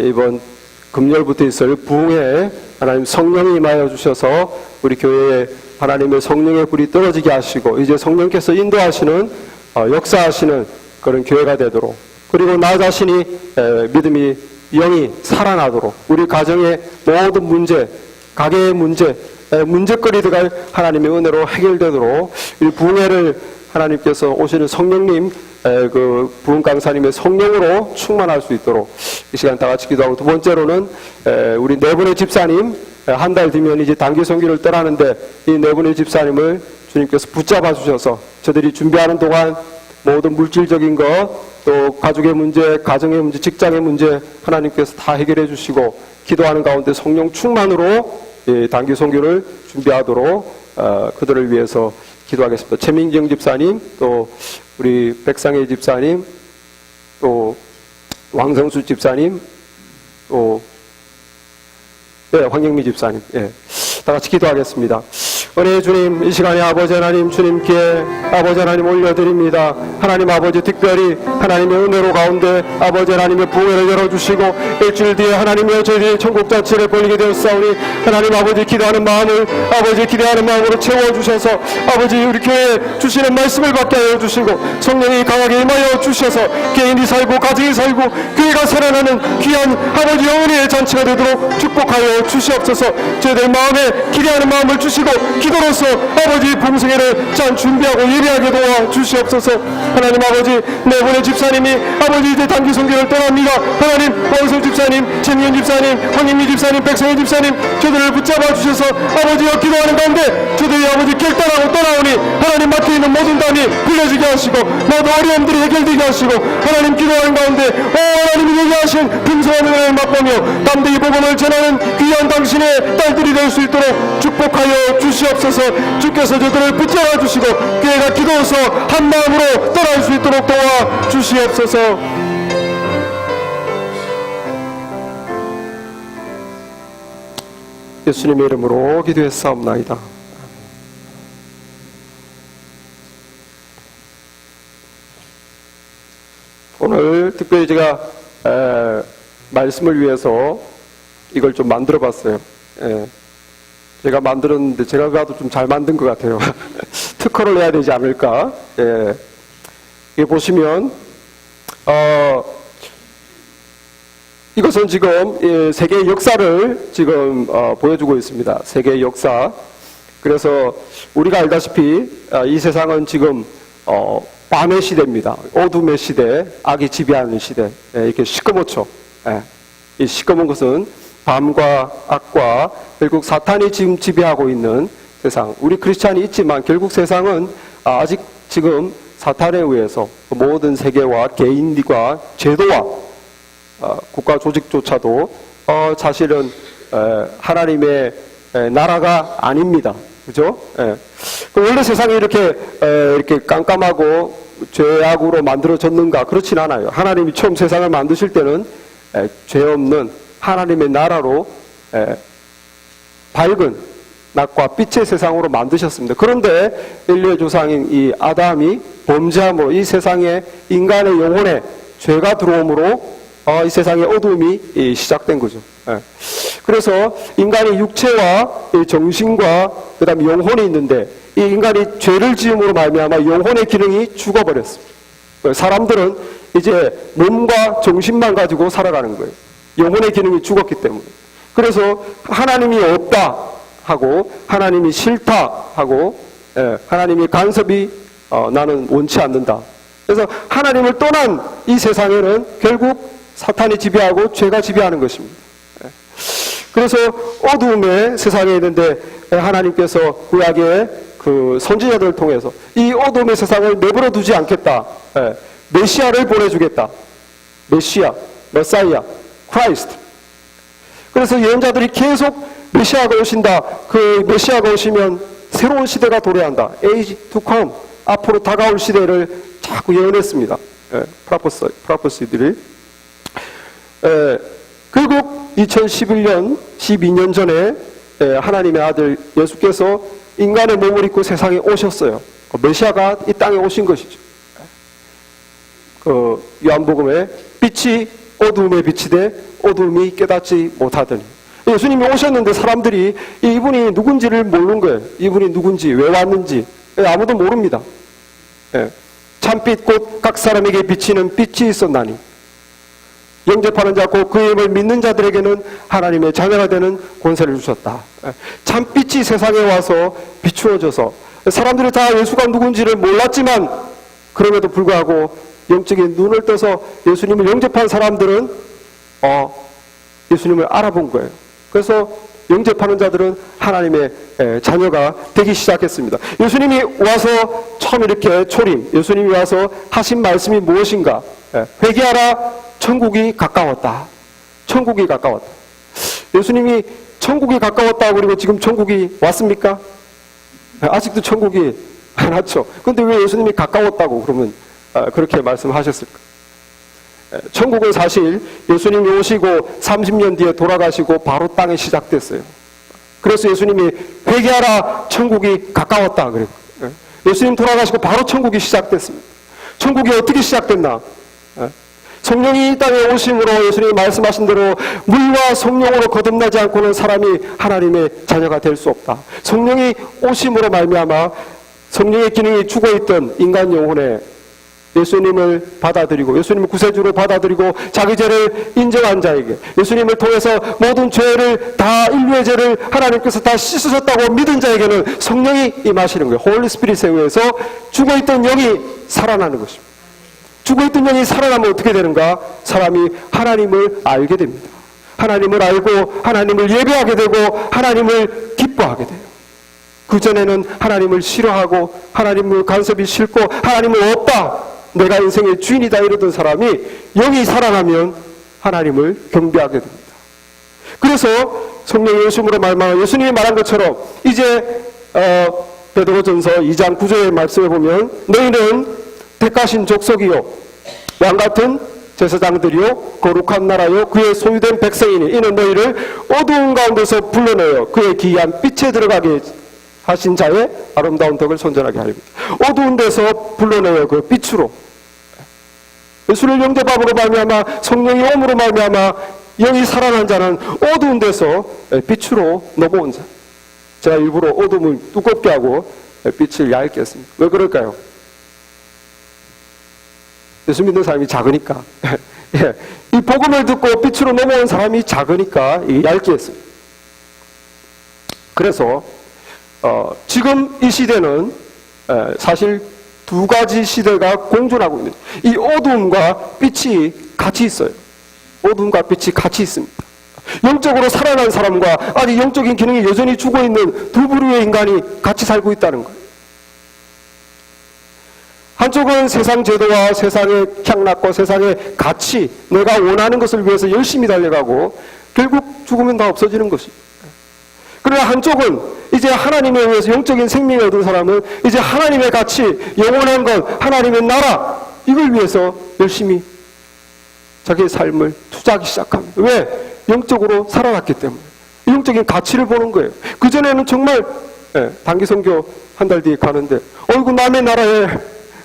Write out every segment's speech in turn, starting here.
이번 금요일부터 있을 부흥에 하나님 성령이 임하여 주셔서 우리 교회에 하나님의 성령의 불이 떨어지게 하시고 이제 성령께서 인도하시는 역사하시는 그런 교회가 되도록, 그리고 나 자신이 믿음이 영이 살아나도록, 우리 가정의 모든 문제, 가게의 문제, 문제거리들가 하나님의 은혜로 해결되도록 이 부흥회를 하나님께서 오시는 성령님, 그 부흥 강사님의 성령으로 충만할 수 있도록 이 시간 다 같이 기도하고, 두 번째로는 우리 네 분의 집사님, 한 달 뒤면 이제 단기 선교를 떠나는데 이 네 분의 집사님을 주님께서 붙잡아 주셔서 저들이 준비하는 동안 모든 물질적인 것, 또 가족의 문제, 가정의 문제, 직장의 문제 하나님께서 다 해결해 주시고, 기도하는 가운데 성령 충만으로 단기 선교를 준비하도록 그들을 위해서 기도하겠습니다. 최민경 집사님, 또 우리 백상혜 집사님, 또 왕성수 집사님, 또 황영미 집사님, 다 같이 기도하겠습니다. 은혜의 주님, 이 시간에 아버지 하나님 주님께 아버지 하나님 올려드립니다. 하나님 아버지, 특별히 하나님의 은혜로 가운데 아버지 하나님의 부흥회를 열어주시고 일주일 뒤에 하나님의 저희들이 천국 자치를 벌리게 되었사오니 하나님 아버지 기도하는 마음을 아버지 기대하는 마음으로 채워주셔서 아버지 우리 교회에 주시는 말씀을 받게 하여 주시고 성령이 강하게 임하여 주셔서 개인이 살고 가정이 살고 교회가 살아나는 귀한 아버지 영혼의 잔치가 되도록 축복하여 주시옵소서. 저희들 마음에 기대하는 마음을 주시고 기도로서 아버지 봉숭이를 잘 준비하고 예리하게 도와 주시옵소서. 하나님 아버지, 네 분의 집사님이 아버지 이제 단기 선교를 떠납니다. 하나님, 왕성 집사님, 최민현 집사님, 황인미 집사님, 백성현 집사님, 저들을 붙잡아 주셔서 아버지와 기도하는 가운데 저들이 아버지 결단하고 떠나오니 하나님 막혀있는 모든 담이 풀려지게 하시고 모든 어려움들이 해결되게 하시고 하나님 기도하는 가운데 하나님이 얘기하신 풍성한 은혜를 맛보며 담대히 복음을 전하는 귀한 당신의 딸들이 될 수 있도록 축복하여 주시옵소서. 주께서 저들을 붙잡아 주시고 교회가 기도해서 한 마음으로 떠날 수 있도록 도와 주시옵소서. 예수님의 이름으로 기도했사옵나이다. 오늘 특별히 제가 말씀을 위해서 이걸 좀 만들어 봤어요. 제가 만들었는데 제가 봐도 좀 잘 만든 것 같아요. 특허를 내야 되지 않을까. 이게 보시면 이것은 지금 세계의 역사를 지금 보여주고 있습니다. 세계의 역사. 그래서 우리가 알다시피 이 세상은 지금 밤의 시대입니다. 어둠의 시대, 악이 지배하는 시대. 이렇게 시꺼멓죠. 이 시꺼먼 것은 밤과 악과 결국 사탄이 지금 지배하고 있는 세상. 우리 크리스찬이 있지만 결국 세상은 아직 지금 사탄에 의해서 모든 세계와 개인과 제도와 국가 조직조차도 사실은 하나님의 나라가 아닙니다. 그죠? 원래 세상이 이렇게 깜깜하고 죄악으로 만들어졌는가? 그렇진 않아요. 하나님이 처음 세상을 만드실 때는 죄 없는 하나님의 나라로 밝은 낮과 빛의 세상으로 만드셨습니다. 그런데 인류의 조상인 이 아담이 범죄함으로 이 세상에 인간의 영혼에 죄가 들어옴으로 이 세상의 어둠이 시작된 거죠. 그래서 인간의 육체와 정신과 그 다음에 영혼이 있는데 이 인간이 죄를 지음으로 말미암아 영혼의 기능이 죽어버렸습니다. 사람들은 이제 몸과 정신만 가지고 살아가는 거예요. 영혼의 기능이 죽었기 때문에. 그래서 하나님이 없다 하고 하나님이 싫다 하고 하나님이 간섭이 나는 원치 않는다. 그래서 하나님을 떠난 이 세상에는 결국 사탄이 지배하고 죄가 지배하는 것입니다. 그래서 어두움의 세상에 있는데 하나님께서 구약의 그 선지자들을 통해서 이 어두움의 세상을 내버려 두지 않겠다. 메시아를 보내주겠다. 메시아, 메사이아, 크라이스트. 그래서 예언자들이 계속 메시아가 오신다. 그 메시아가 오시면 새로운 시대가 도래한다. Age to come. 앞으로 다가올 시대를 자꾸 예언했습니다. 프로페시들이. 결국 2011년, 12년 전에 하나님의 아들 예수께서 인간의 몸을 입고 세상에 오셨어요. 메시아가 이 땅에 오신 것이죠. 요한복음에 빛이 어두움에 빛이 돼 어둠이 깨닫지 못하더니. 예수님이 오셨는데 사람들이 이분이 누군지를 모르는 거예요. 이분이 누군지, 왜 왔는지 아무도 모릅니다. 참빛 곧 각 사람에게 비치는 빛이 있었나니 영접하는 자 곧 그의 이름을 믿는 자들에게는 하나님의 자녀가 되는 권세를 주셨다. 참빛이 세상에 와서 비추어져서 사람들이 다 예수가 누군지를 몰랐지만 그럼에도 불구하고 영적인 눈을 떠서 예수님을 영접한 사람들은 예수님을 알아본 거예요. 그래서 영접하는 자들은 하나님의 자녀가 되기 시작했습니다. 예수님이 와서 처음 이렇게 예수님이 와서 하신 말씀이 무엇인가? 회개하라, 천국이 가까웠다. 천국이 가까웠다. 예수님이 천국이 가까웠다 그리고 지금 천국이 왔습니까? 아직도 천국이 안 왔죠. 그런데 왜 예수님이 가까웠다고 그러면 그렇게 말씀하셨을까? 천국은 사실 예수님이 오시고 30년 뒤에 돌아가시고 바로 땅에 시작됐어요. 그래서 예수님이 회개하라, 천국이 가까웠다 그래요. 예수님 돌아가시고 바로 천국이 시작됐습니다. 천국이 어떻게 시작됐나? 성령이 이 땅에 오심으로 예수님이 말씀하신 대로 물과 성령으로 거듭나지 않고는 사람이 하나님의 자녀가 될 수 없다. 성령이 오심으로 말미암아 성령의 기능이 죽어있던 인간 영혼에 예수님을 받아들이고 예수님을 구세주로 받아들이고 자기 죄를 인정한 자에게 예수님을 통해서 모든 죄를 다 인류의 죄를 하나님께서 다 씻으셨다고 믿은 자에게는 성령이 임하시는 거예요. 홀리 스피릿에 의해서 죽어있던 영이 살아나는 것입니다. 죽어있던 영이 살아나면 어떻게 되는가? 사람이 하나님을 알게 됩니다. 하나님을 알고 하나님을 예배하게 되고 하나님을 기뻐하게 돼요. 그전에는 하나님을 싫어하고 하나님을 간섭이 싫고 하나님을 없다, 내가 인생의 주인이다 이러던 사람이 영이 살아나면 하나님을 경배하게 됩니다. 그래서 성령의 오심으로 말미암아 예수님이 말한 것처럼 이제 베드로전서 2장 9절의 말씀에 보면 너희는 택하신 족속이요 왕같은 제사장들이요 거룩한 나라요 그의 소유된 백성이니 이는 너희를 어두운 가운데서 불러내어 그의 기이한 빛에 들어가게 하신 자의 아름다운 덕을 선전하게 하리라. 어두운 데서 불러내어 그 빛으로 예수를 영접함으로 말미암아 성령이 오므로 말미암아 영이 살아난 자는 어두운 데서 빛으로 넘어온 자. 제가 일부러 어둠을 두껍게 하고 빛을 얇게 했습니다. 왜 그럴까요? 예수 믿는 사람이 작으니까. 이 복음을 듣고 빛으로 넘어온 사람이 작으니까 얇게 했어요. 그래서 지금 이 시대는 사실 두 가지 시대가 공존하고 있는, 이 어두움과 빛이 같이 있어요. 어두움과 빛이 같이 있습니다. 영적으로 살아난 사람과 아직 영적인 기능이 여전히 죽어있는 두 부류의 인간이 같이 살고 있다는 거예요. 한쪽은 세상 제도와 세상의 향락과 세상의 가치, 내가 원하는 것을 위해서 열심히 달려가고 결국 죽으면 다 없어지는 것입니다. 그러나 한쪽은 이제 하나님에 의해서 영적인 생명을 얻은 사람은 이제 하나님의 가치, 영원한 것, 하나님의 나라, 이걸 위해서 열심히 자기의 삶을 투자하기 시작합니다. 왜? 영적으로 살아났기 때문에. 영적인 가치를 보는 거예요. 그전에는 정말 단기 선교 한 달 뒤에 가는데 어이구 남의 나라에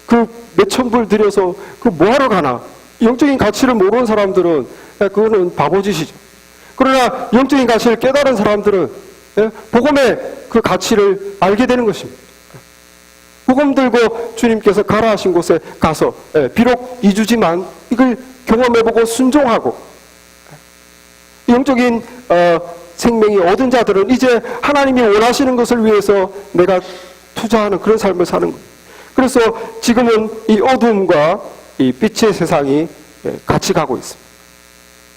그 몇천 불 들여서 그 뭐하러 가나? 영적인 가치를 모르는 사람들은 그거는 바보짓이죠. 그러나 영적인 가치를 깨달은 사람들은 복음의 그 가치를 알게 되는 것입니다. 복음 들고 주님께서 가라 하신 곳에 가서 비록 2주지만 이걸 경험해보고 순종하고 영적인 생명이 얻은 자들은 이제 하나님이 원하시는 것을 위해서 내가 투자하는 그런 삶을 사는 거예요. 그래서 지금은 이 어둠과 이 빛의 세상이 같이 가고 있습니다.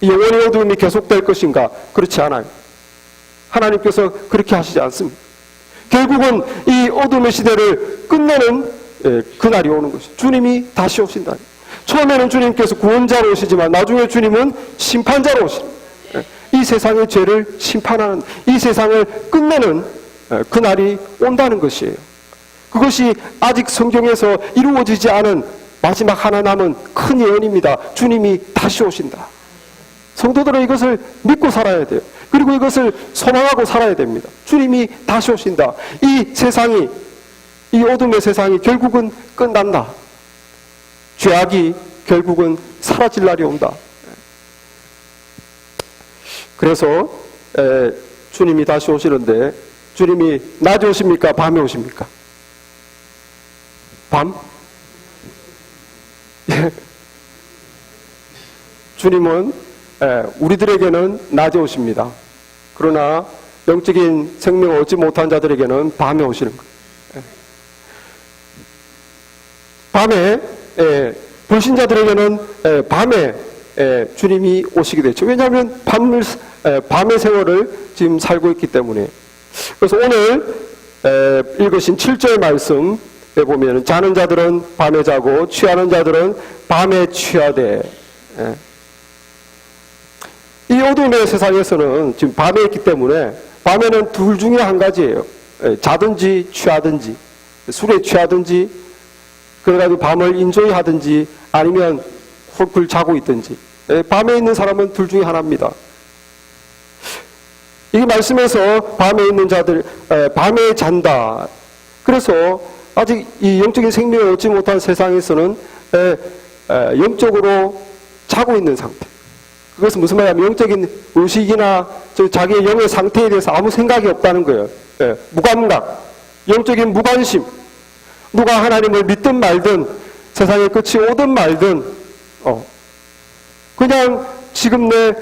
이 영원의 어둠이 계속될 것인가? 그렇지 않아요. 하나님께서 그렇게 하시지 않습니다. 결국은 이 어둠의 시대를 끝내는 그날이 오는 것이죠. 주님이 다시 오신다. 처음에는 주님께서 구원자로 오시지만 나중에 주님은 심판자로 오십니다. 이 세상의 죄를 심판하는, 이 세상을 끝내는 그날이 온다는 것이에요. 그것이 아직 성경에서 이루어지지 않은 마지막 하나 남은 큰 예언입니다. 주님이 다시 오신다. 성도들은 이것을 믿고 살아야 돼요. 그리고 이것을 소망하고 살아야 됩니다. 주님이 다시 오신다. 이 세상이, 이 어둠의 세상이 결국은 끝난다. 죄악이 결국은 사라질 날이 온다. 그래서 주님이 다시 오시는데 주님이 낮에 오십니까? 밤에 오십니까? 밤? 주님은 우리들에게는 낮에 오십니다. 그러나 영적인 생명을 얻지 못한 자들에게는 밤에 오시는 거예요. 밤에 불신자들에게는 밤에 주님이 오시게 되죠. 왜냐하면 밤의 세월을 지금 살고 있기 때문에. 그래서 오늘 읽으신 7절 말씀에 보면 자는 자들은 밤에 자고 취하는 자들은 밤에 취하되. 이 어둠의 세상에서는 지금 밤에 있기 때문에 밤에는 둘 중에 한 가지예요. 자든지 취하든지, 술에 취하든지, 그래가지고 밤을 인조이 하든지, 아니면 훌훌 자고 있든지. 밤에 있는 사람은 둘 중에 하나입니다. 이 말씀에서 밤에 있는 자들, 밤에 잔다. 그래서 아직 이 영적인 생명을 얻지 못한 세상에서는 영적으로 자고 있는 상태. 그것은 무슨 말이냐면 영적인 의식이나 자기의 영의 상태에 대해서 아무 생각이 없다는 거예요. 무감각, 영적인 무관심. 누가 하나님을 믿든 말든 세상의 끝이 오든 말든 그냥 지금 내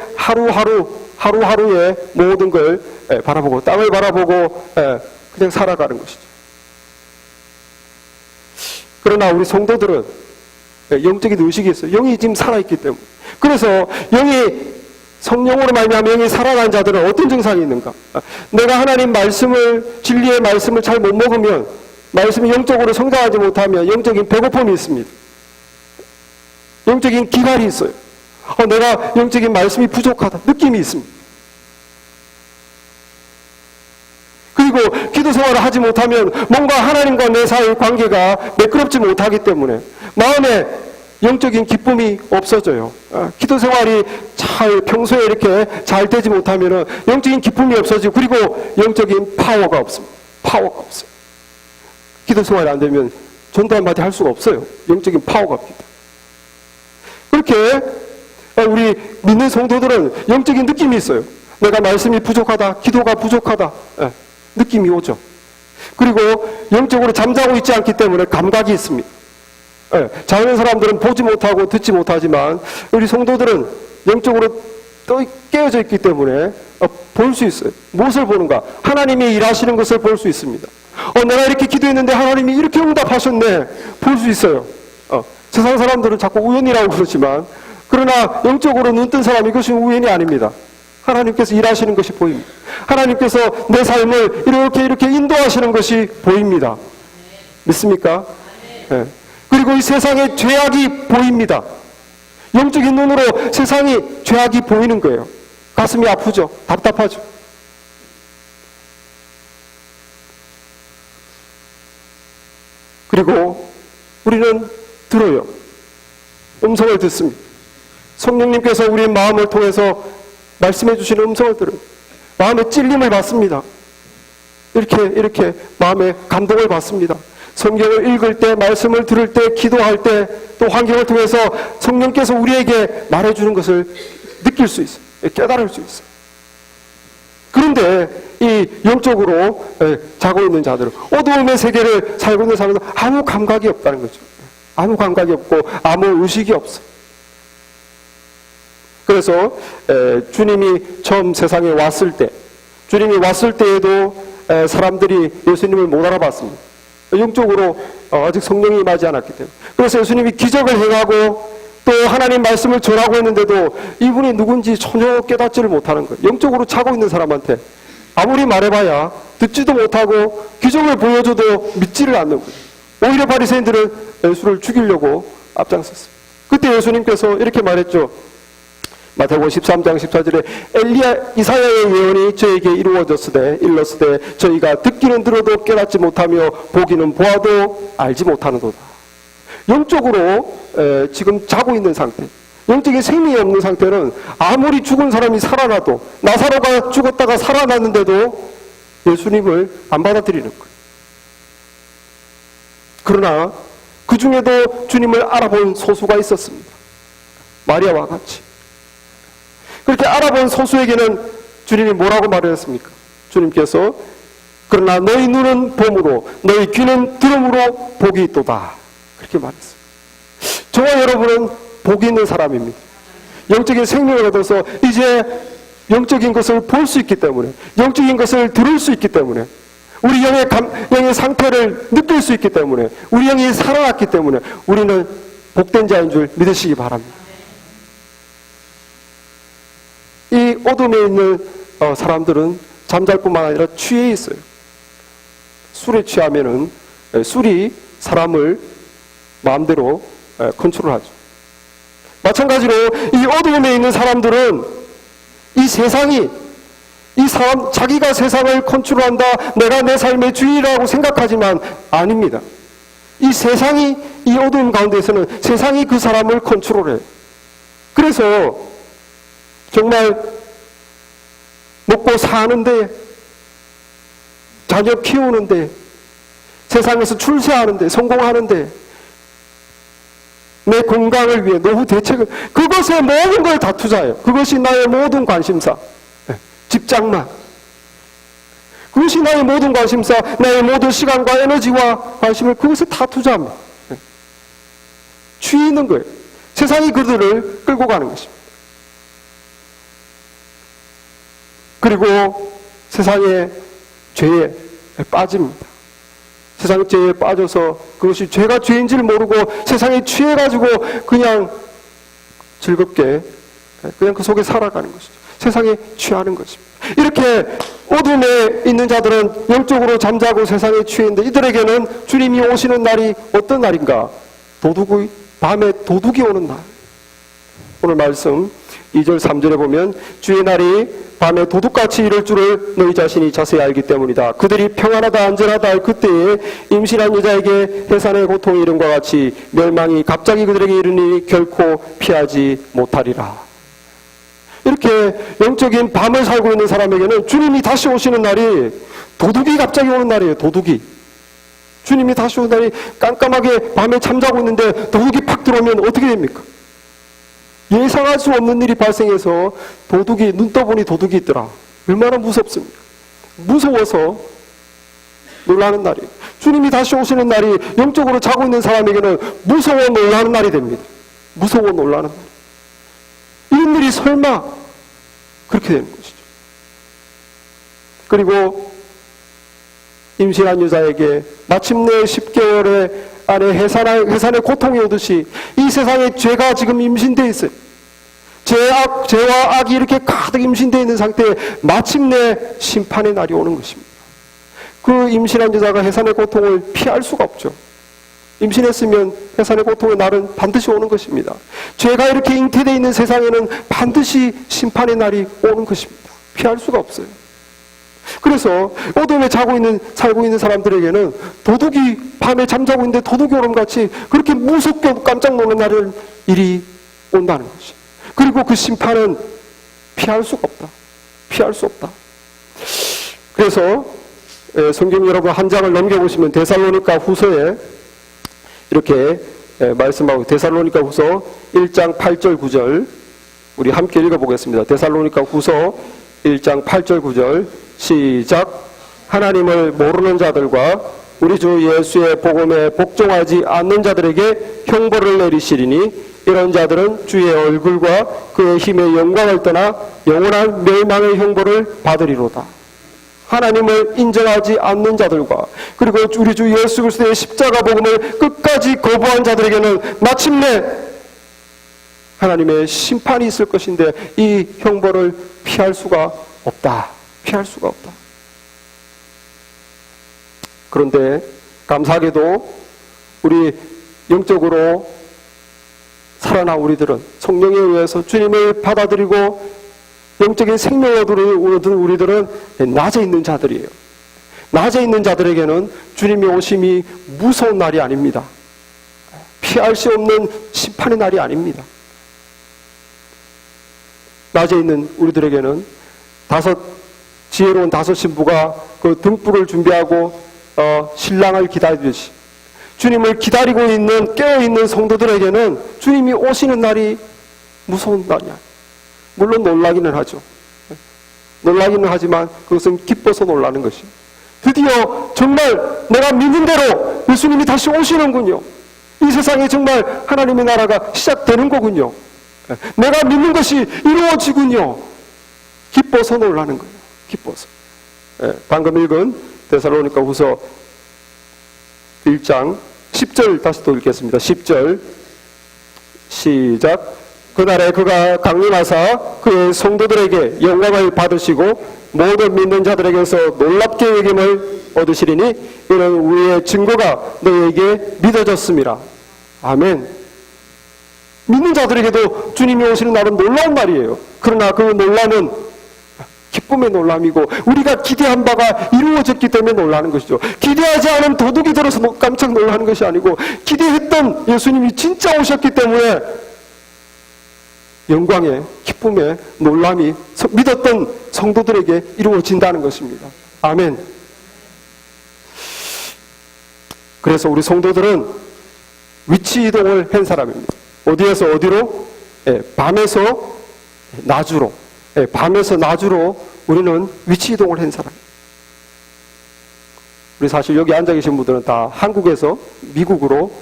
하루하루의 모든 걸 바라보고 땅을 바라보고 그냥 살아가는 것이죠. 그러나 우리 성도들은 영적인 의식이 있어요. 영이 지금 살아있기 때문에. 그래서 영이 성령으로 말미암아 영이 살아난 자들은 어떤 증상이 있는가? 내가 하나님 말씀을, 진리의 말씀을 잘 못 먹으면, 말씀이 영적으로 성장하지 못하면 영적인 배고픔이 있습니다. 영적인 기갈이 있어요. 내가 영적인 말씀이 부족하다. 느낌이 있습니다. 그리고 기도 생활을 하지 못하면 뭔가 하나님과 내 사이의 관계가 매끄럽지 못하기 때문에 마음에 영적인 기쁨이 없어져요. 기도 생활이 잘 평소에 이렇게 잘 되지 못하면 영적인 기쁨이 없어지고 그리고 영적인 파워가 없습니다. 파워가 없어요. 기도 생활이 안 되면 전도 한마디 할 수가 없어요. 영적인 파워가 없습니다. 그렇게 우리 믿는 성도들은 영적인 느낌이 있어요. 내가 말씀이 부족하다, 기도가 부족하다, 느낌이 오죠. 그리고 영적으로 잠자고 있지 않기 때문에 감각이 있습니다. 자는 사람들은 보지 못하고 듣지 못하지만 우리 성도들은 영적으로 또 깨어져 있기 때문에 볼 수 있어요. 무엇을 보는가? 하나님이 일하시는 것을 볼 수 있습니다. 내가 이렇게 기도했는데 하나님이 이렇게 응답하셨네. 볼 수 있어요. 세상 사람들은 자꾸 우연이라고 그러지만 그러나 영적으로 눈뜬 사람이 이것이 우연이 아닙니다. 하나님께서 일하시는 것이 보입니다. 하나님께서 내 삶을 이렇게 인도하시는 것이 보입니다. 믿습니까? 네. 그리고 이 세상의 죄악이 보입니다. 영적인 눈으로 세상이 죄악이 보이는 거예요. 가슴이 아프죠. 답답하죠. 그리고 우리는 들어요. 음성을 듣습니다. 성령님께서 우리의 마음을 통해서 말씀해 주시는 음성을 들어요. 마음의 찔림을 받습니다. 이렇게 마음의 감동을 받습니다. 성경을 읽을 때, 말씀을 들을 때, 기도할 때, 또 환경을 통해서 성령께서 우리에게 말해주는 것을 느낄 수 있어요. 깨달을 수 있어요. 그런데 이 영적으로 자고 있는 자들은 어두움의 세계를 살고 있는 사람들은 아무 감각이 없다는 거죠. 아무 감각이 없고 아무 의식이 없어요. 그래서 주님이 처음 세상에 왔을 때, 주님이 왔을 때에도 사람들이 예수님을 못 알아봤습니다. 영적으로 아직 성령이 임하지 않았기 때문에. 그래서 예수님이 기적을 행하고 또 하나님 말씀을 전하고 했는데도 이분이 누군지 전혀 깨닫지를 못하는 거예요. 영적으로 자고 있는 사람한테 아무리 말해봐야 듣지도 못하고 기적을 보여줘도 믿지를 않는 거예요. 오히려 바리새인들은 예수를 죽이려고 앞장섰어요. 그때 예수님께서 이렇게 말했죠. 마태복음 13장 14절에 이사야의 예언이 저에게 일렀으되 저희가 듣기는 들어도 깨닫지 못하며 보기는 보아도 알지 못하는도다. 영적으로 지금 자고 있는 상태, 영적인 생명이 없는 상태는 아무리 죽은 사람이 살아나도, 나사로가 죽었다가 살아났는데도 예수님을 안 받아들이는 거예요. 그러나 그 중에도 주님을 알아본 소수가 있었습니다. 마리아와 같이. 그렇게 알아본 소수에게는 주님이 뭐라고 말하셨습니까? 주님께서 그러나 너희 눈은 봄으로 너희 귀는 들음으로 복이 있도다, 그렇게 말했어요. 저와 여러분은 복이 있는 사람입니다. 영적인 생명을 얻어서 이제 영적인 것을 볼 수 있기 때문에, 영적인 것을 들을 수 있기 때문에, 우리 영의 상태를 느낄 수 있기 때문에, 우리 영이 살아났기 때문에 우리는 복된 자인 줄 믿으시기 바랍니다. 이 어둠에 있는 사람들은 잠잘 뿐만 아니라 취해 있어요. 술에 취하면은 술이 사람을 마음대로 컨트롤하죠. 마찬가지로 이 어둠에 있는 사람들은 이 세상이, 이 사람 자기가 세상을 컨트롤한다, 내가 내 삶의 주인이라고 생각하지만 아닙니다. 이 세상이, 이 어둠 가운데서는 세상이 그 사람을 컨트롤해요. 그래서 정말 먹고 사는데, 자녀 키우는데, 세상에서 출세하는데, 성공하는데, 내 건강을 위해 노후 대책을, 그것에 모든 걸 다 투자해요. 그것이 나의 모든 관심사. 직장만, 그것이 나의 모든 관심사, 나의 모든 시간과 에너지와 관심을 그것에 다 투자합니다. 취해 있는 거예요. 세상이 그들을 끌고 가는 것입니다. 그리고 세상의 죄에 빠집니다. 세상의 죄에 빠져서 그것이 죄가 죄인지를 모르고 세상에 취해가지고 그냥 즐겁게 그냥 그 속에 살아가는 것이죠. 세상에 취하는 것입니다. 이렇게 어둠에 있는 자들은 영적으로 잠자고 세상에 취했는데, 이들에게는 주님이 오시는 날이 어떤 날인가? 밤에 도둑이 오는 날. 오늘 말씀 2절 3절에 보면 주의 날이 밤에 도둑같이 이를 줄을 너희 자신이 자세히 알기 때문이다. 그들이 평안하다 안전하다 할 그때에 임신한 여자에게 해산의 고통이 이름과 같이 멸망이 갑자기 그들에게 이르니 결코 피하지 못하리라. 이렇게 영적인 밤을 살고 있는 사람에게는 주님이 다시 오시는 날이 도둑이 갑자기 오는 날이에요. 도둑이. 주님이 다시 오는 날이 깜깜하게 밤에 잠자고 있는데 도둑이 팍 들어오면 어떻게 됩니까? 예상할 수 없는 일이 발생해서 도둑이, 눈 떠보니 도둑이 있더라. 얼마나 무섭습니까? 무서워서 놀라는 날이에요. 주님이 다시 오시는 날이 영적으로 자고 있는 사람에게는 무서워 놀라는 날이 됩니다. 무서워 놀라는 날. 이런 일이 설마 그렇게 되는 것이죠. 그리고 임신한 여자에게 마침내 10개월의 안에 해산의 고통이 오듯이 이 세상에 죄가 지금 임신되어 있어요. 죄와 악이 이렇게 가득 임신되어 있는 상태에 마침내 심판의 날이 오는 것입니다. 그 임신한 여자가 해산의 고통을 피할 수가 없죠. 임신했으면 해산의 고통의 날은 반드시 오는 것입니다. 죄가 이렇게 잉태되어 있는 세상에는 반드시 심판의 날이 오는 것입니다. 피할 수가 없어요. 그래서 어둠에 살고 있는 사람들에게는 도둑이 밤에 잠자고 있는데 도둑이 오는 같이 그렇게 무섭게 깜짝 놀란 날은 일이 온다는 것이. 그리고 그 심판은 피할 수가 없다. 피할 수 없다. 그래서 성경 여러분 한 장을 넘겨보시면 데살로니가 후서에 이렇게 말씀하고, 데살로니가 후서 1장 8절 9절 우리 함께 읽어보겠습니다. 데살로니가 후서 1장 8절 9절 시작. 하나님을 모르는 자들과 우리 주 예수의 복음에 복종하지 않는 자들에게 형벌을 내리시리니 이런 자들은 주의 얼굴과 그의 힘의 영광을 떠나 영원한 멸망의 형벌을 받으리로다. 하나님을 인정하지 않는 자들과 그리고 우리 주 예수 그리스도의 십자가 복음을 끝까지 거부한 자들에게는 마침내 하나님의 심판이 있을 것인데 이 형벌을 피할 수가 없다. 피할 수가 없다. 그런데 감사하게도 우리 영적으로 살아난 우리들은 성령에 의해서 주님을 받아들이고 영적인 생명을 얻은 우리들은 낮에 있는 자들이에요. 낮에 있는 자들에게는 주님의 오심이 무서운 날이 아닙니다. 피할 수 없는 심판의 날이 아닙니다. 낮에 있는 우리들에게는 지혜로운 다섯 신부가 그 등불을 준비하고 신랑을 기다리듯이 주님을 기다리고 있는 깨어있는 성도들에게는 주님이 오시는 날이 무서운 날이야. 물론 놀라기는 하죠. 놀라기는 하지만 그것은 기뻐서 놀라는 것이에요. 드디어 정말 내가 믿는 대로 예수님이 다시 오시는군요. 이 세상에 정말 하나님의 나라가 시작되는 거군요. 내가 믿는 것이 이루어지군요. 기뻐서 놀라는 거예요. 기뻐서. 방금 읽은 데살로니가 후서 1장 10절 다시 또 읽겠습니다. 10절 시작. 그날에 그가 강림하사 그의 성도들에게 영광을 받으시고 모든 믿는 자들에게서 놀랍게 여김을 얻으시리니 이는 우리의 증거가 너희에게 믿어졌습니다. 아멘. 믿는 자들에게도 주님이 오시는 날은 놀라운 날이에요. 그러나 그 놀람은 기쁨의 놀람이고 우리가 기대한 바가 이루어졌기 때문에 놀라는 것이죠. 기대하지 않은 도둑이 들어서 깜짝 놀라는 것이 아니고 기대했던 예수님이 진짜 오셨기 때문에 영광의 기쁨의 놀람이 믿었던 성도들에게 이루어진다는 것입니다. 아멘. 그래서 우리 성도들은 위치 이동을 한 사람입니다. 어디에서 어디로? 밤에서 낮으로. 밤에서 낮으로 우리는 위치 이동을 한 사람. 우리 사실 여기 앉아 계신 분들은 다 한국에서 미국으로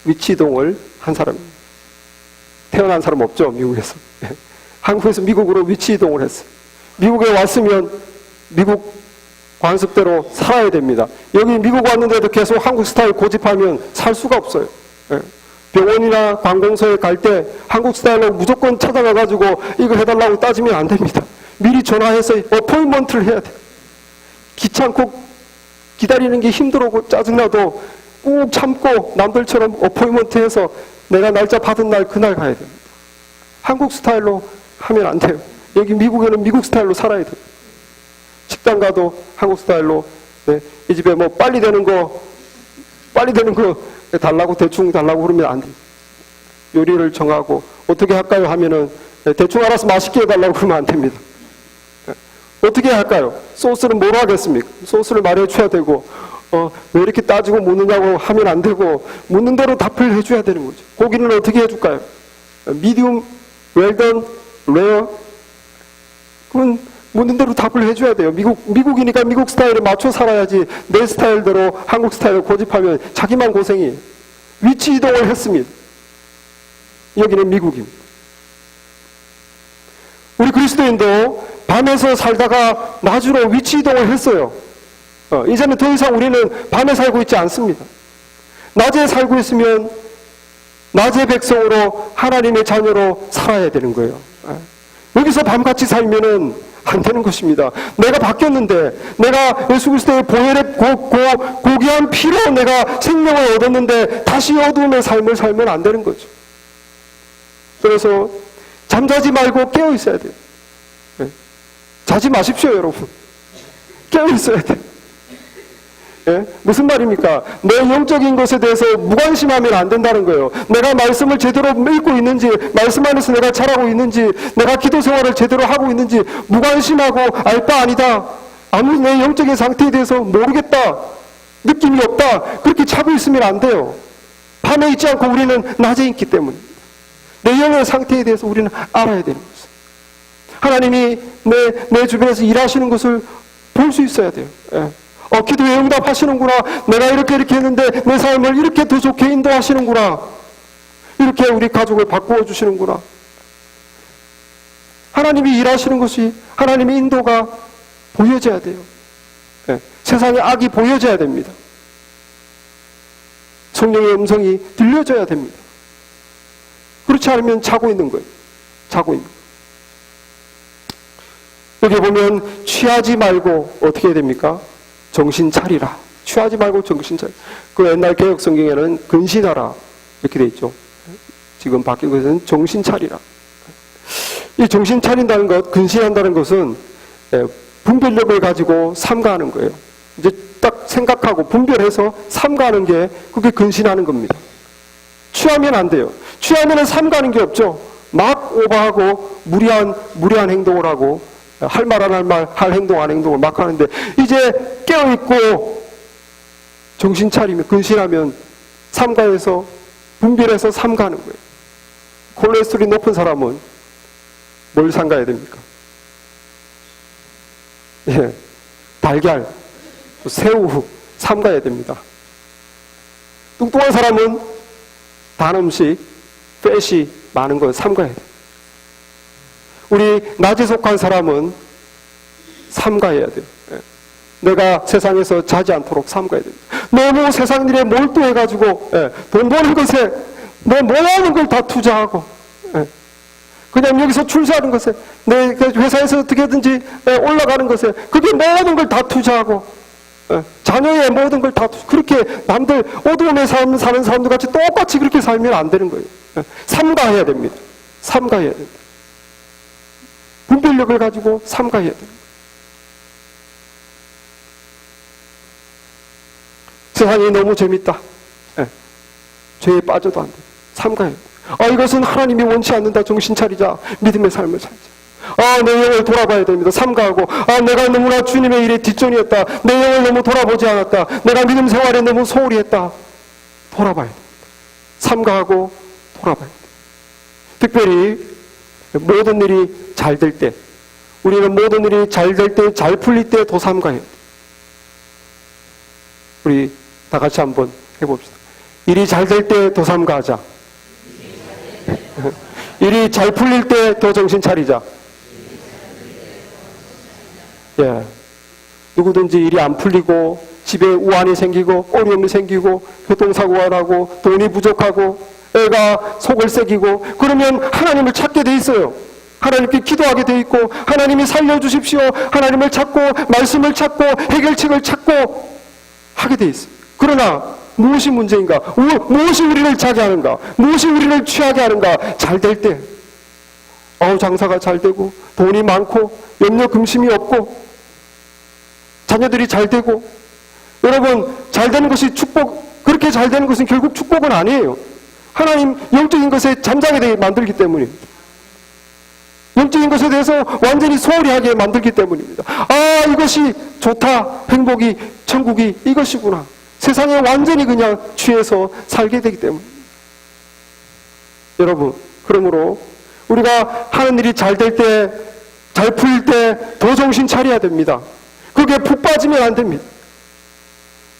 위치 이동을 한 사람입니다. 태어난 사람 없죠, 미국에서. 한국에서 미국으로 위치 이동을 했어요. 미국에 왔으면 미국 관습대로 살아야 됩니다. 여기 미국 왔는데도 계속 한국 스타일 고집하면 살 수가 없어요. 병원이나 관공서에 갈 때 한국 스타일로 무조건 찾아가가지고 이거 해달라고 따지면 안 됩니다. 미리 전화해서 어포인먼트를 해야 돼요. 귀찮고 기다리는 게 힘들고 짜증나도 꾹 참고 남들처럼 어포인먼트 해서 내가 날짜 받은 날 그날 가야 됩니다. 한국 스타일로 하면 안 돼요. 여기 미국에는 미국 스타일로 살아야 돼요. 식당 가도 한국 스타일로 이 집에 뭐 빨리 되는 거 달라고 대충 달라고 그러면 안 돼요. 요리를 정하고 어떻게 할까요 하면은 대충 알아서 맛있게 해달라고 그러면 안 됩니다. 어떻게 할까요? 소스는 뭐로 하겠습니까? 소스를 말해줘야 되고 왜 이렇게 따지고 묻느냐고 하면 안 되고 묻는 대로 답을 해줘야 되는 거죠. 고기는 어떻게 해줄까요? 미디움, 웰던, 레어. 그건 묻는 대로 답을 해줘야 돼요. 미국이니까 미국 스타일에 맞춰 살아야지 내 스타일대로 한국 스타일을 고집하면 자기만 고생이에요. 위치 이동을 했습니다. 여기는 미국입니다. 우리 그리스도인도 밤에서 살다가 낮으로 위치 이동을 했어요. 이제는 더 이상 우리는 밤에 살고 있지 않습니다. 낮에 살고 있으면 낮의 백성으로 하나님의 자녀로 살아야 되는 거예요. 여기서 밤같이 살면은 안 되는 것입니다. 내가 바뀌었는데, 내가 예수 그리스도의 보혈의 고귀한 피로 내가 생명을 얻었는데 다시 어두움의 삶을 살면 안 되는 거죠. 그래서 잠자지 말고 깨어 있어야 돼요. 자지 마십시오, 여러분. 깨어 있어야 돼요. 무슨 말입니까? 내 영적인 것에 대해서 무관심하면 안 된다는 거예요. 내가 말씀을 제대로 읽고 있는지, 말씀 안에서 내가 잘하고 있는지, 내가 기도 생활을 제대로 하고 있는지 무관심하고 알 바 아니다. 아무리 내 영적인 상태에 대해서 모르겠다, 느낌이 없다, 그렇게 차고 있으면 안 돼요. 밤에 있지 않고 우리는 낮에 있기 때문에 내 영의 상태에 대해서 우리는 알아야 되는 거죠. 하나님이 내 주변에서 일하시는 것을 볼 수 있어야 돼요. 기도에 응답하시는구나. 내가 이렇게 했는데 내 삶을 이렇게 더 좋게 인도하시는구나. 이렇게 우리 가족을 바꾸어 주시는구나. 하나님이 일하시는 것이, 하나님의 인도가 보여져야 돼요. 세상에 악이 보여져야 됩니다. 성령의 음성이 들려져야 됩니다. 그렇지 않으면 자고 있는 거예요. 자고 있는 거예요. 여기 보면 취하지 말고 어떻게 해야 됩니까? 정신 차리라. 취하지 말고 정신 차리라. 그 옛날 개혁 성경에는 근신하라 이렇게 돼 있죠. 지금 바뀐 것은 정신 차리라. 이 정신 차린다는 것, 근신한다는 것은 분별력을 가지고 삼가하는 거예요. 이제 딱 생각하고 분별해서 삼가하는 게 그게 근신하는 겁니다. 취하면 안 돼요. 취하면은 삼가하는 게 없죠. 막 오버하고 무리한 행동을 하고 할 말 안 할 말, 할 행동 안 행동을 막 하는데 이제 깨어있고 정신 차리면, 근신하면 삼가해서 분별해서 삼가하는 거예요. 콜레스테롤이 높은 사람은 뭘 삼가야 됩니까? 예, 달걀, 새우 삼가야 됩니다. 뚱뚱한 사람은 단 음식, 팻이 많은 걸 삼가야 돼요. 우리 낮에 속한 사람은 삼가해야 돼요. 예. 내가 세상에서 자지 않도록 삼가야 됩니다. 너무 세상 일에 몰두해가지고 돈 버는 것에 내 모든 걸 다 투자하고 그냥 여기서 출세하는 것에 내 회사에서 어떻게든지 올라가는 것에 그게 모든 걸 다 투자하고 자녀의 모든 걸 다 그렇게 남들 어두움에 사는 사람들 같이 똑같이 그렇게 살면 안 되는 거예요. 삼가해야 됩니다. 삼가해야 됩니다. 분별력을 가지고 삼가해야 됩니다. 세상이 너무 재밌다. 죄에 빠져도 안 돼. 삼가해야 돼. 이것은 하나님이 원치 않는다. 정신 차리자. 믿음의 삶을 살자. 내 영을 돌아봐야 됩니다. 삼가하고 내가 너무나 주님의 일에 뒷전이었다. 내 영을 너무 돌아보지 않았다. 내가 믿음 생활에 너무 소홀히 했다. 돌아봐야 됩니다. 삼가하고 돌아봐야 됩니다. 특별히 모든 일이 잘 될 때, 우리는 모든 일이 잘 될 때, 잘 풀릴 때 더 삼가해야 돼요. 우리 다 같이 한번 해봅시다. 일이 잘 될 때 더 삼가하자. 일이 잘 풀릴 때 더 정신 차리자. 예. 누구든지 일이 안 풀리고 집에 우환이 생기고 어려움이 생기고 교통사고가 나고 돈이 부족하고 애가 속을 새기고 그러면 하나님을 찾게 돼 있어요. 하나님께 기도하게 돼 있고 하나님이 살려주십시오. 하나님을 찾고 말씀을 찾고 해결책을 찾고 하게 돼 있어요. 그러나 무엇이 문제인가? 무엇이 우리를 자게 하는가? 무엇이 우리를 취하게 하는가? 잘 될 때 장사가 잘 되고 돈이 많고 염려 근심이 없고 자녀들이 잘 되고 여러분 잘 되는 것이 축복 그렇게 잘 되는 것은 결국 축복은 아니에요. 하나님 영적인 것에 잠자게 되게 만들기 때문입니다. 영적인 것에 대해서 완전히 소홀히 하게 만들기 때문입니다. 이것이 좋다 행복이 천국이 이것이구나. 세상에 완전히 그냥 취해서 살게 되기 때문입니다. 여러분 그러므로 우리가 하는 일이 잘 될 때 잘 풀릴 때 더 정신 차려야 됩니다. 그게 푹 빠지면 안 됩니다.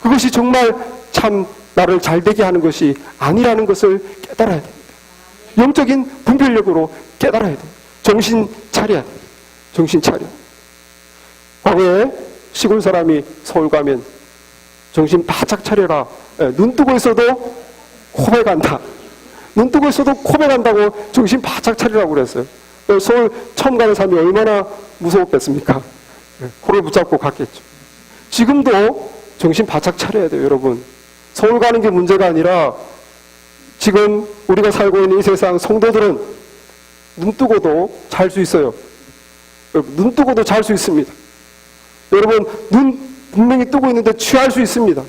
그것이 정말 참 나를 잘되게 하는 것이 아니라는 것을 깨달아야 됩니다. 영적인 분별력으로 깨달아야 돼요. 정신 차려야 돼요. 정신 차려. 과거에 시골 사람이 서울 가면 정신 바짝 차려라. 눈 뜨고 있어도 코베 간다. 눈 뜨고 있어도 코베 간다고 정신 바짝 차리라고 그랬어요. 서울 처음 가는 사람이 얼마나 무서웠겠습니까? 코를 붙잡고 갔겠죠. 지금도 정신 바짝 차려야 돼요, 여러분. 서울 가는 게 문제가 아니라 지금 우리가 살고 있는 이 세상 성도들은 눈 뜨고도 잘 수 있어요. 눈 뜨고도 잘 수 있습니다. 여러분, 눈 분명히 뜨고 있는데 취할 수 있습니다.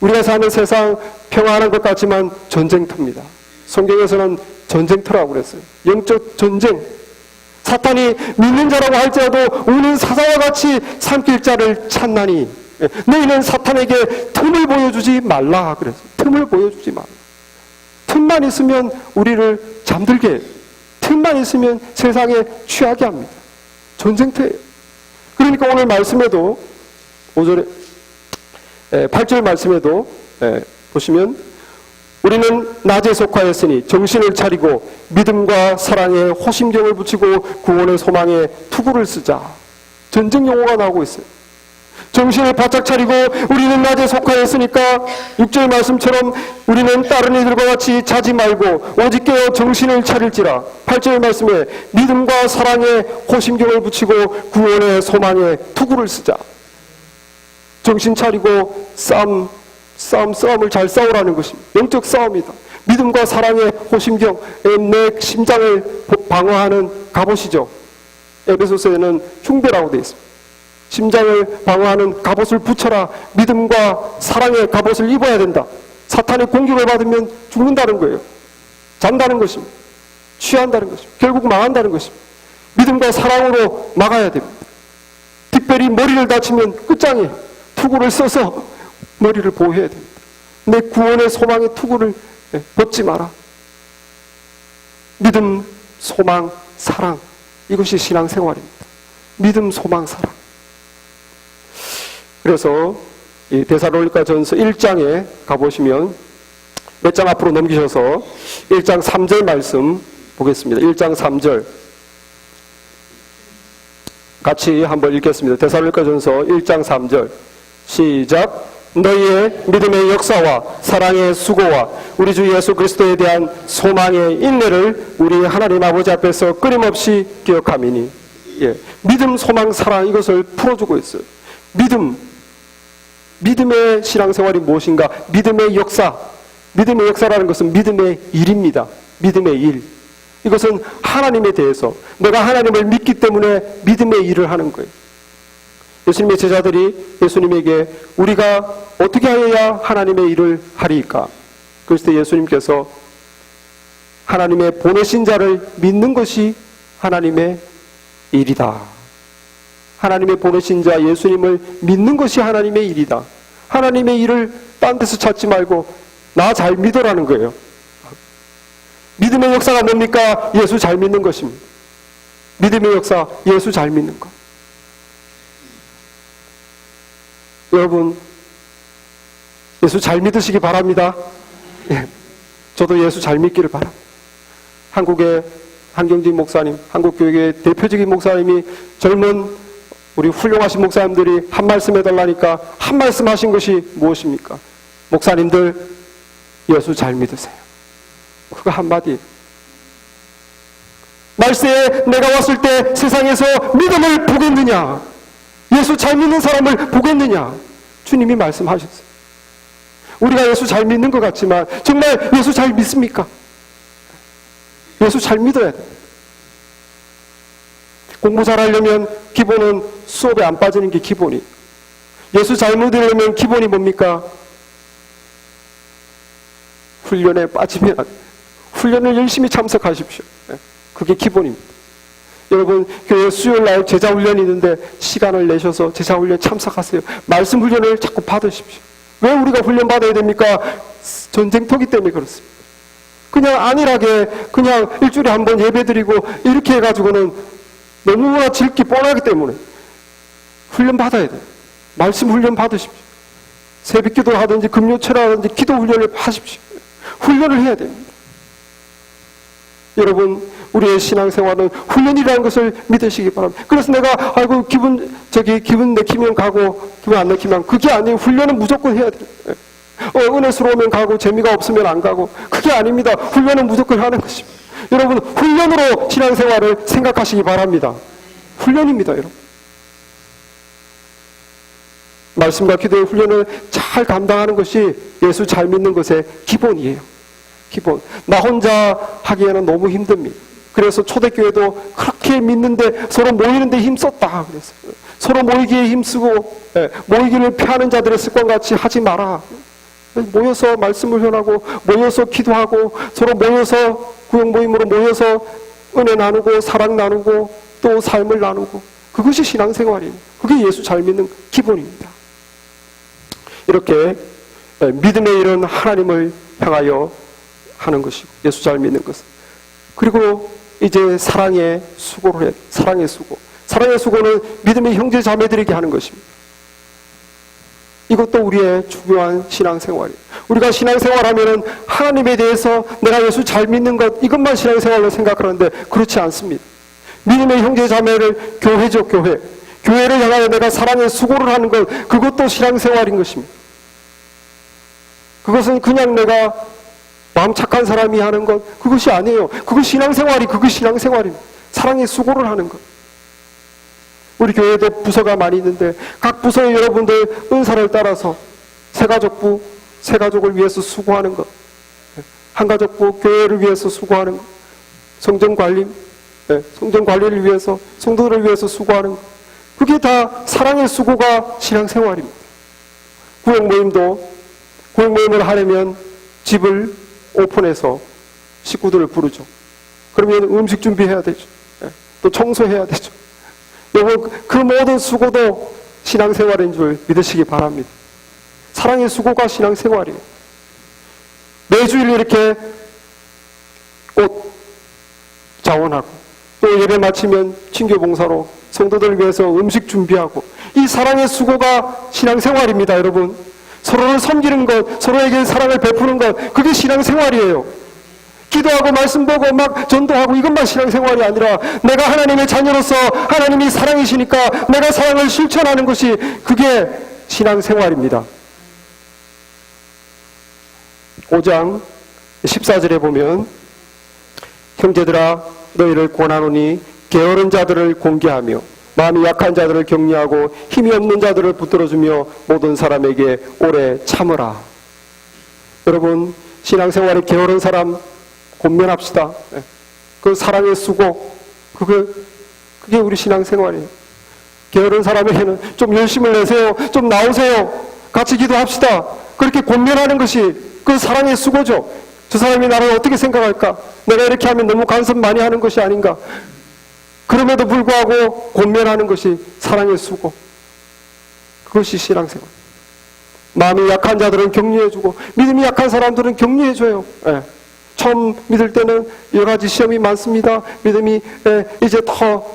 우리가 사는 세상 평안한 것 같지만 전쟁터입니다. 성경에서는 전쟁터라고 그랬어요. 영적 전쟁. 사탄이 믿는 자라고 할지라도 우는 사자와 같이 삼킬 자를 찾나니 너희는 사탄에게 틈을 보여주지 말라 그랬어요. 틈을 보여주지 말라. 틈만 있으면 우리를 잠들게 해요. 틈만 있으면 세상에 취하게 합니다. 전쟁터예요. 그러니까 오늘 말씀에도 5절에 8절 말씀에도 보시면 우리는 낮에 속하였으니 정신을 차리고 믿음과 사랑에 호심경을 붙이고 구원의 소망에 투구를 쓰자. 전쟁 용어가 나오고 있어요. 정신을 바짝 차리고 우리는 낮에 속하였으니까 6절 말씀처럼 우리는 다른 이들과 같이 자지 말고 오직 깨어 정신을 차릴지라. 8절 말씀에 믿음과 사랑에 호심경을 붙이고 구원의 소망에 투구를 쓰자. 정신 차리고 싸움을 잘 싸우라는 것입니다. 영적 싸움이다. 믿음과 사랑의 호심경, 내 심장을 방어하는 갑옷이죠. 에베소서에는 흉배라고 되어 있습니다. 심장을 방어하는 갑옷을 붙여라. 믿음과 사랑의 갑옷을 입어야 된다. 사탄의 공격을 받으면 죽는다는 거예요. 잔다는 것입니다. 취한다는 것입니다. 결국 망한다는 것입니다. 믿음과 사랑으로 막아야 됩니다. 특별히 머리를 다치면 끝장이에요. 투구를 써서 머리를 보호해야 됩니다. 내 구원의 소망의 투구를 벗지 마라. 믿음, 소망, 사랑. 이것이 신앙생활입니다. 믿음, 소망, 사랑. 그래서 이 데살로니가전서 1장에 가보시면 몇 장 앞으로 넘기셔서 1장 3절 말씀 보겠습니다. 1장 3절 같이 한번 읽겠습니다. 데살로니가전서 1장 3절 시작. 너희의 믿음의 역사와 사랑의 수고와 우리 주 예수 그리스도에 대한 소망의 인내를 우리 하나님 아버지 앞에서 끊임없이 기억함이니. 믿음, 소망, 사랑 이것을 풀어주고 있어요. 믿음의 신앙생활이 무엇인가? 믿음의 역사. 믿음의 역사라는 것은 믿음의 일입니다. 믿음의 일. 이것은 하나님에 대해서 내가 하나님을 믿기 때문에 믿음의 일을 하는 거예요. 예수님의 제자들이 예수님에게 우리가 어떻게 하여야 하나님의 일을 하리까? 그랬을 때 예수님께서 하나님의 보내신 자를 믿는 것이 하나님의 일이다. 하나님의 보내신 자 예수님을 믿는 것이 하나님의 일이다. 하나님의 일을 딴 데서 찾지 말고 나 잘 믿어라는 거예요. 믿음의 역사가 뭡니까? 예수 잘 믿는 것입니다. 믿음의 역사, 예수 잘 믿는 것. 여러분, 예수 잘 믿으시기 바랍니다. 저도 예수 잘 믿기를 바랍니다. 한국의 한경진 목사님, 한국교회의 대표적인 목사님이 젊은 우리 훌륭하신 목사님들이 한 말씀 해달라니까 한 말씀 하신 것이 무엇입니까? 목사님들, 예수 잘 믿으세요. 그거 한마디. 말세에 내가 왔을 때 세상에서 믿음을 보겠느냐? 예수 잘 믿는 사람을 보겠느냐? 주님이 말씀하셨어요. 우리가 예수 잘 믿는 것 같지만 정말 예수 잘 믿습니까? 예수 잘 믿어야 돼요. 공부 잘하려면 기본은 수업에 안 빠지는 게 기본이에요. 예수 잘 믿으려면 기본이 뭡니까? 훈련에 빠지면 안 돼요. 훈련을 열심히 참석하십시오. 그게 기본입니다. 여러분, 교회 수요일날 제자훈련이 있는데 시간을 내셔서 제자훈련 참석하세요. 말씀 훈련을 자꾸 받으십시오. 왜 우리가 훈련 받아야 됩니까? 전쟁터기 때문에 그렇습니다. 그냥 안일하게 그냥 일주일에 한 번 예배드리고 이렇게 해가지고는 너무나 질기 뻔하기 때문에 훈련 받아야 돼요. 말씀 훈련 받으십시오. 새벽 기도를 하든지 금요체를 하든지 기도 훈련을 하십시오. 훈련을 해야 됩니다. 여러분, 우리의 신앙생활은 훈련이라는 것을 믿으시기 바랍니다. 그래서 내가 기분 내키면 가고 기분 안 내키면 그게 아니에요. 훈련은 무조건 해야 돼요. 은혜스러우면 가고 재미가 없으면 안 가고 그게 아닙니다. 훈련은 무조건 하는 것입니다. 여러분, 훈련으로 신앙생활을 생각하시기 바랍니다. 훈련입니다, 여러분. 말씀과 기도의 훈련을 잘 감당하는 것이 예수 잘 믿는 것의 기본이에요. 기본. 나 혼자 하기에는 너무 힘듭니다. 그래서 초대교회도 그렇게 믿는데 서로 모이는데 힘썼다. 그래서 서로 모이기에 힘쓰고 모이기를 피하는 자들의 습관같이 하지 마라. 모여서 말씀을 전하고 모여서 기도하고 서로 모여서 구역 모임으로 모여서 은혜 나누고 사랑 나누고 또 삶을 나누고 그것이 신앙생활이에요. 그게 예수 잘 믿는 기본입니다. 이렇게 믿음의 일은 하나님을 향하여 하는 것이고 예수 잘 믿는 것은 그리고 이제 사랑의 수고를 해야 돼요. 사랑의 수고. 사랑의 수고는 믿음의 형제 자매들에게 하는 것입니다. 이것도 우리의 중요한 신앙생활이에요. 우리가 신앙생활하면은 하나님에 대해서 내가 예수 잘 믿는 것 이것만 신앙생활로 생각하는데 그렇지 않습니다. 믿음의 형제 자매를 교회죠, 교회. 교회를 향하여 내가 사랑의 수고를 하는 것 그것도 신앙생활인 것입니다. 그것은 그냥 내가 마음 착한 사람이 하는 것 그것이 아니에요. 그것이 신앙생활입니다. 사랑의 수고를 하는 것. 우리 교회도 부서가 많이 있는데 각 부서의 여러분들 은사를 따라서 새가족부, 새가족을 위해서 수고하는 것, 한가족부, 교회를 위해서 수고하는 것, 성전관리, 성전관리를 위해서, 성도들을 위해서 수고하는 것, 그게 다 사랑의 수고가 신앙생활입니다. 구역모임을 하려면 집을 오픈해서 식구들을 부르죠. 그러면 음식 준비해야 되죠. 또 청소해야 되죠. 여러분, 그 모든 수고도 신앙생활인 줄 믿으시기 바랍니다. 사랑의 수고가 신앙생활이에요. 매주일 이렇게 옷 자원하고, 또 예배 마치면 친교 봉사로 성도들 위해서 음식 준비하고, 이 사랑의 수고가 신앙생활입니다, 여러분. 서로를 섬기는 것, 서로에게 사랑을 베푸는 것, 그게 신앙생활이에요. 기도하고 말씀 보고 막 전도하고 이것만 신앙생활이 아니라 내가 하나님의 자녀로서 하나님이 사랑이시니까 내가 사랑을 실천하는 것이 그게 신앙생활입니다. 5장 14절에 보면 형제들아 너희를 권하노니 게으른 자들을 공개하며 마음이 약한 자들을 격려하고 힘이 없는 자들을 붙들어주며 모든 사람에게 오래 참으라. 여러분, 신앙생활에 게으른 사람 권면합시다. 그 사랑의 수고, 그게 우리 신앙생활이에요. 게으른 사람에게는 좀 열심을 내세요, 좀 나오세요, 같이 기도합시다, 그렇게 권면하는 것이 그 사랑의 수고죠. 저 사람이 나를 어떻게 생각할까? 내가 이렇게 하면 너무 간섭 많이 하는 것이 아닌가? 그럼에도 불구하고 권면하는 것이 사랑의 수고, 그것이 신앙생활. 마음이 약한 자들은 격려해주고 믿음이 약한 사람들은 격려해줘요. 처음 믿을 때는 여러 가지 시험이 많습니다. 믿음이 이제 더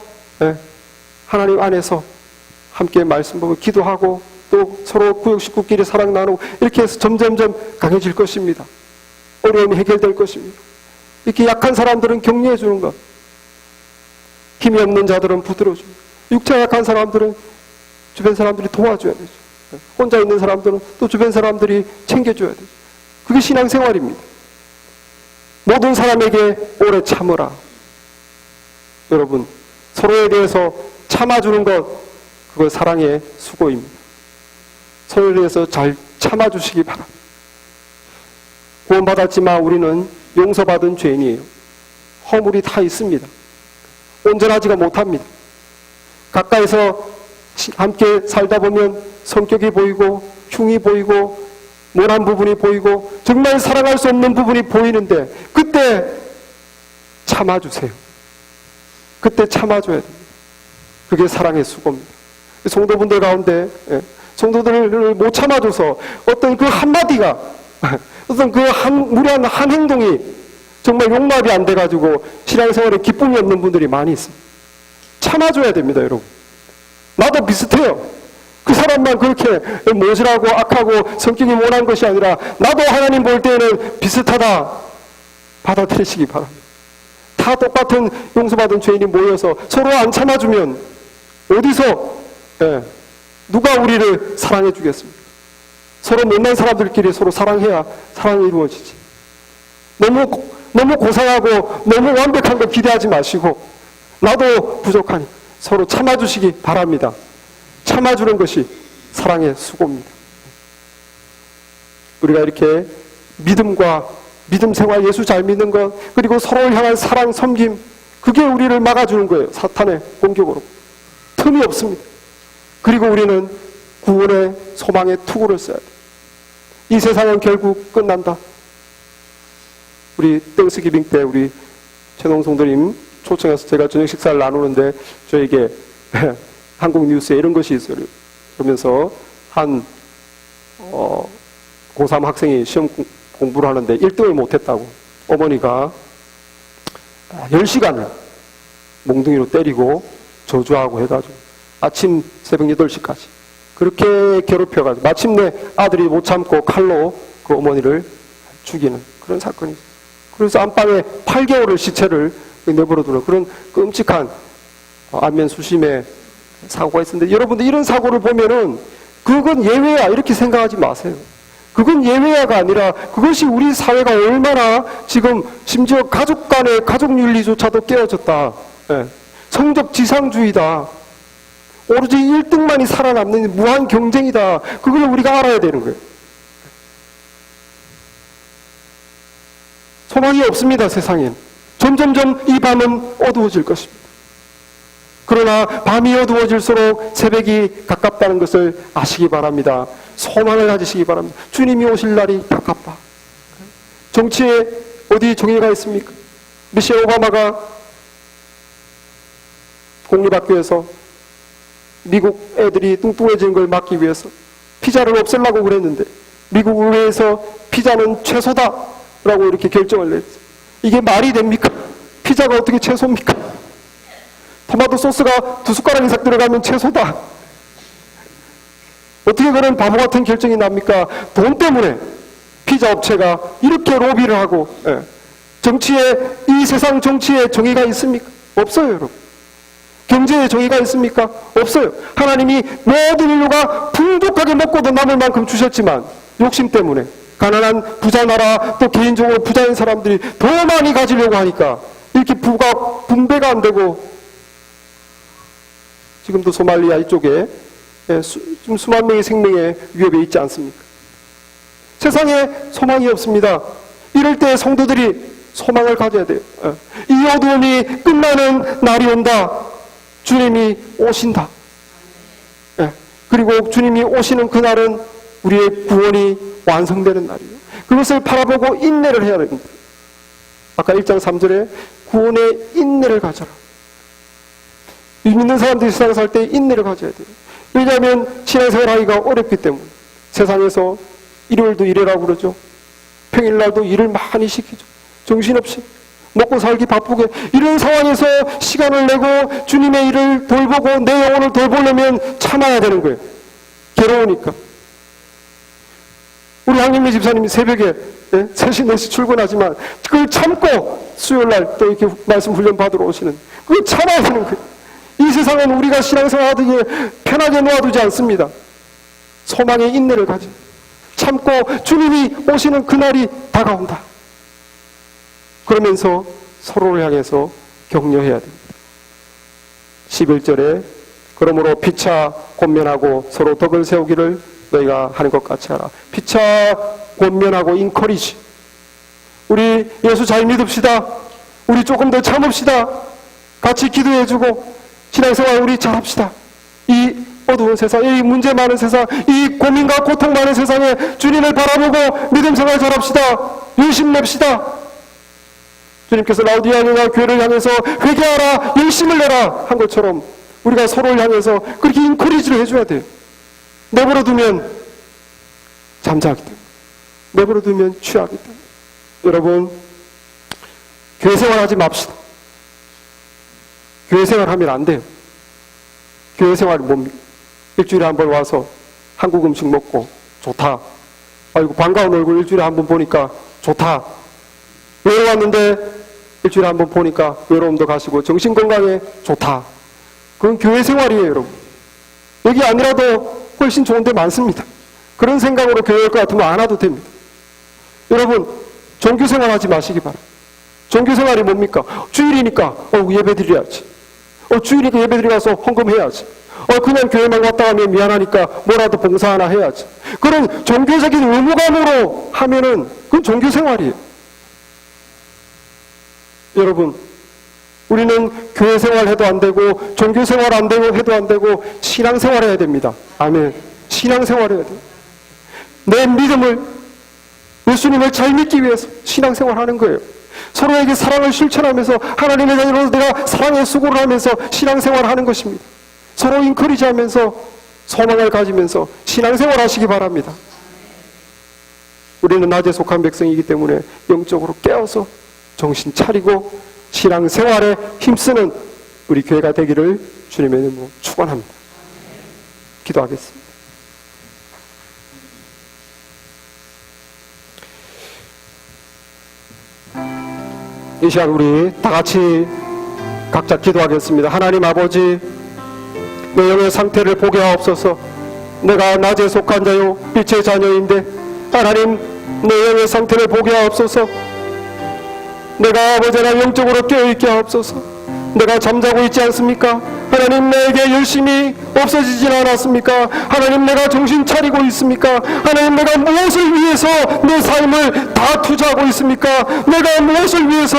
하나님 안에서 함께 말씀 보고 기도하고 또 서로 구역 식구끼리 사랑 나누고 이렇게 해서 점점점 강해질 것입니다. 어려움이 해결될 것입니다. 이렇게 약한 사람들은 격려해 주는 것, 힘이 없는 자들은 붙들어줍니다. 육체가 약한 사람들은 주변 사람들이 도와줘야 되죠. 혼자 있는 사람들은 또 주변 사람들이 챙겨줘야 되죠. 그게 신앙생활입니다. 모든 사람에게 오래 참으라. 여러분, 서로에 대해서 참아주는 것, 그거 사랑의 수고입니다. 서로에 대해서 잘 참아주시기 바랍니다. 구원받았지만 우리는 용서받은 죄인이에요. 허물이 다 있습니다. 온전하지가 못합니다. 가까이서 함께 살다 보면 성격이 보이고 흉이 보이고 모난 부분이 보이고 정말 사랑할 수 없는 부분이 보이는데 그때 참아주세요. 그때 참아줘야 됩니다. 그게 사랑의 수고입니다. 성도분들 가운데 성도들을 못 참아줘서 어떤 그 한마디가 어떤 그 무례한 한 행동이 정말 용납이 안 돼가지고 신앙생활에 기쁨이 없는 분들이 많이 있습니다. 참아줘야 됩니다, 여러분. 나도 비슷해요. 그 사람만 그렇게 모질하고 악하고 성격이 모난 것이 아니라 나도 하나님 볼 때에는 비슷하다 받아들이시기 바랍니다. 다 똑같은 용서받은 죄인이 모여서 서로 안 참아주면 어디서 누가 우리를 사랑해 주겠습니까? 서로 못난 사람들끼리 서로 사랑해야 사랑이 이루어지지. 너무 고상하고 너무 완벽한 거 기대하지 마시고 나도 부족하니 서로 참아주시기 바랍니다. 참아주는 것이 사랑의 수고입니다. 우리가 이렇게 믿음과 믿음 생활, 예수 잘 믿는 것, 그리고 서로를 향한 사랑, 섬김, 그게 우리를 막아주는 거예요. 사탄의 공격으로. 틈이 없습니다. 그리고 우리는 구원의 소망의 투구를 써야 돼요. 이 세상은 결국 끝난다. 우리 땡스기빙 때 우리 최동 성도님 초청해서 제가 저녁 식사를 나누는데 저에게 한국 뉴스에 이런 것이 있어요. 그러면서 한 고3 학생이 시험 공부를 하는데 1등을 못했다고 어머니가 10시간을 몽둥이로 때리고 저주하고 해가지고 아침 새벽 8시까지 그렇게 괴롭혀가지고 마침내 아들이 못 참고 칼로 그 어머니를 죽이는 그런 사건이 있어요. 그래서 안방에 8개월을 시체를 내버려두는 그런 끔찍한 안면 수심의 사고가 있었는데 여러분들 이런 사고를 보면은 그건 예외야 이렇게 생각하지 마세요. 그건 예외야가 아니라 그것이 우리 사회가 얼마나 지금 심지어 가족 간의 가족 윤리조차도 깨어졌다. 성적 지상주의다. 오로지 1등만이 살아남는 무한 경쟁이다. 그걸 우리가 알아야 되는 거예요. 소망이 없습니다, 세상엔. 점점점 이 밤은 어두워질 것입니다. 그러나 밤이 어두워질수록 새벽이 가깝다는 것을 아시기 바랍니다. 소망을 가지시기 바랍니다. 주님이 오실 날이 가깝다. 정치에 어디 정의가 있습니까? 미셸 오바마가 공립학교에서 미국 애들이 뚱뚱해지는 걸 막기 위해서 피자를 없애려고 그랬는데 미국 의회에서 피자는 최소다 라고 이렇게 결정을 냈어요. 이게 말이 됩니까? 피자가 어떻게 채소입니까? 토마토 소스가 2숟가락 이상 들어가면 채소다. 어떻게 그런 바보 같은 결정이 납니까? 돈 때문에 피자 업체가 이렇게 로비를 하고, 정치에, 이 세상 정치에 정의가 있습니까? 없어요, 여러분. 경제에 정의가 있습니까? 없어요. 하나님이 모든 인류가 풍족하게 먹고도 남을 만큼 주셨지만 욕심 때문에 가난한 부자 나라, 또 개인적으로 부자인 사람들이 더 많이 가지려고 하니까 이렇게 부가 분배가 안 되고, 지금도 소말리아 이쪽에 지금 수만 명의 생명의 위협에 있지 않습니까? 세상에 소망이 없습니다. 이럴 때 성도들이 소망을 가져야 돼요. 이 어두움이 끝나는 날이 온다. 주님이 오신다. 그리고 주님이 오시는 그날은 우리의 구원이 완성되는 날이에요. 그것을 바라보고 인내를 해야 됩니다. 아까 1장 3절에 구원의 인내를 가져라. 믿는 사람들이 세상에 살 때 인내를 가져야 돼요. 왜냐하면 신앙생활 하기가 어렵기 때문에. 세상에서 일요일도 일해라고 그러죠. 평일날도 일을 많이 시키죠. 정신없이 먹고 살기 바쁘게. 이런 상황에서 시간을 내고 주님의 일을 돌보고 내 영혼을 돌보려면 참아야 되는 거예요. 괴로우니까. 우리 황림미 집사님이 새벽에 3시, 4시 출근하지만 그걸 참고 수요일날 또 이렇게 말씀 훈련 받으러 오시는, 그걸 참아야 되는 거예요. 이 세상은 우리가 신앙생활 하듯이 편하게 놓아두지 않습니다. 소망의 인내를 가지 참고 주님이 오시는 그날이 다가온다. 그러면서 서로를 향해서 격려해야 됩니다. 11절에 그러므로 피차 권면하고 서로 덕을 세우기를 너희가 하는 것 같이 하라. 피차 권면하고 인커리지. 우리 예수 잘 믿읍시다. 우리 조금 더 참읍시다. 같이 기도해주고 신앙생활 우리 잘합시다. 이 어두운 세상, 이 문제 많은 세상, 이 고민과 고통 많은 세상에 주님을 바라보고 믿음생활 잘합시다. 열심 냅시다. 주님께서 라우디아냐 교회를 향해서 회개하라, 열심을 내라 한 것처럼 우리가 서로를 향해서 그렇게 인커리지를 해줘야 돼요. 내버려두면 잠자하기 때문에, 내버려두면 취하기 때문에. 여러분, 교회 생활하지 맙시다. 교회 생활하면 안 돼요. 교회 생활이 뭡니까? 일주일에 한 번 와서 한국 음식 먹고 좋다. 아이고 반가운 얼굴 일주일에 한 번 보니까 좋다. 외로웠는데 일주일에 한 번 보니까 외로움도 가시고 정신건강에 좋다. 그건 교회 생활이에요, 여러분. 여기 아니라도 훨씬 좋은 데 많습니다. 그런 생각으로 교회 올 것 같으면 안 와도 됩니다. 여러분, 종교생활 하지 마시기 바랍니다. 종교생활이 뭡니까? 주일이니까 예배드려야지. 주일이니까 예배드리 가서 헌금해야지. 그냥 교회만 갔다 가면 미안하니까 뭐라도 봉사 하나 해야지. 그런 종교적인 의무감으로 하면은 그건 종교생활이에요. 여러분, 우리는 교회 생활 해도 안 되고 종교생활 안 되고 해도 안 되고 신앙생활 해야 됩니다. 아멘. 신앙생활 해야 돼요. 내 믿음을, 예수님을 잘 믿기 위해서 신앙생활 하는 거예요. 서로에게 사랑을 실천하면서 하나님의 자녀로 내가 사랑의 수고를 하면서 신앙생활 하는 것입니다. 서로 인커리지 하면서 소망을 가지면서 신앙생활 하시기 바랍니다. 우리는 낮에 속한 백성이기 때문에 영적으로 깨어서 정신 차리고 신앙생활에 힘쓰는 우리 교회가 되기를 주님의 이름으로 축원합니다. 기도하겠습니다. 이 시간 우리 다 같이 각자 기도하겠습니다. 하나님 아버지, 내 영의 상태를 보게 하옵소서. 내가 낮에 속한 자요 빛의 자녀인데 하나님 내 영의 상태를 보게 하옵소서. 내가 아버지나 영적으로 깨어있게 하옵소서. 내가 잠자고 있지 않습니까? 하나님 내게 열심히 없어지진 않았습니까? 하나님 내가 정신 차리고 있습니까? 하나님 내가 무엇을 위해서 내 삶을 다 투자하고 있습니까? 내가 무엇을 위해서